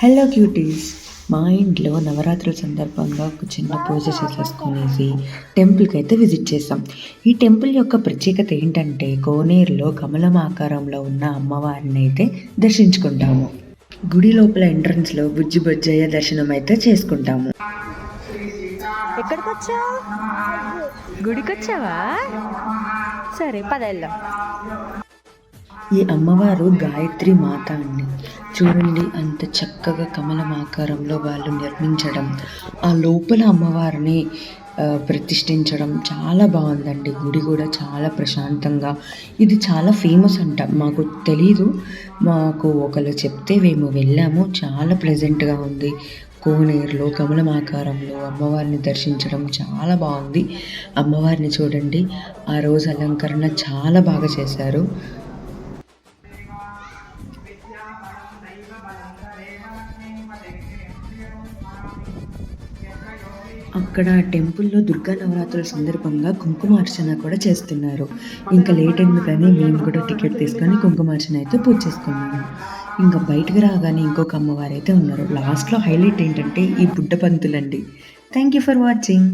Hello cuties, మా ఇంట్లో నవరాత్రుల సందర్భంగా ఒక చిన్న పూజ చేసేసుకునేసి టెంపుల్కి అయితే విజిట్ చేసాం. ఈ టెంపుల్ యొక్క ప్రత్యేకత ఏంటంటే కోనేరులో కమలం ఆకారంలో ఉన్న అమ్మవారిని అయితే దర్శించుకుంటాము. గుడి లోపల ఎంట్రన్స్లో బుజ్జి బుజ్జయ్య దర్శనం అయితే చేసుకుంటాము. ఎక్కడికి వచ్చావు? గుడికి వచ్చావా? సరే పదెళ్దాం. ఈ అమ్మవారు గాయత్రి మాత అండి. చూడండి, అంత చక్కగా కమలం ఆకారంలో వాళ్ళు నిర్మించడం, ఆ లోపల అమ్మవారిని ప్రతిష్ఠించడం చాలా బాగుందండి. గుడి కూడా చాలా ప్రశాంతంగా, ఇది చాలా ఫేమస్ అంట. మాకు తెలీదు, మాకు ఒకళ్ళు చెప్తే మేము వెళ్ళాము. చాలా ప్లెజెంట్గా ఉంది. కోనేరులో కమలం ఆకారంలో అమ్మవారిని దర్శించడం చాలా బాగుంది. అమ్మవారిని చూడండి, ఆ రోజు అలంకరణ చాలా బాగా చేశారు. అక్కడ టెంపుల్లో దుర్గా నవరాత్రుల సందర్భంగా కుంకుమార్చన కూడా చేస్తున్నారు. ఇంకా లేట్ ఎందుకని మేము కూడా టికెట్ తీసుకొని కుంకుమార్చన అయితే పూజ చేసుకున్నాము. ఇంకా బయటకు రాగానే ఇంకొక అమ్మవారు అయితే ఉన్నారు. లాస్ట్లో హైలైట్ ఏంటంటే ఈ బుడ్డ పంతులండి. Thank you for watching.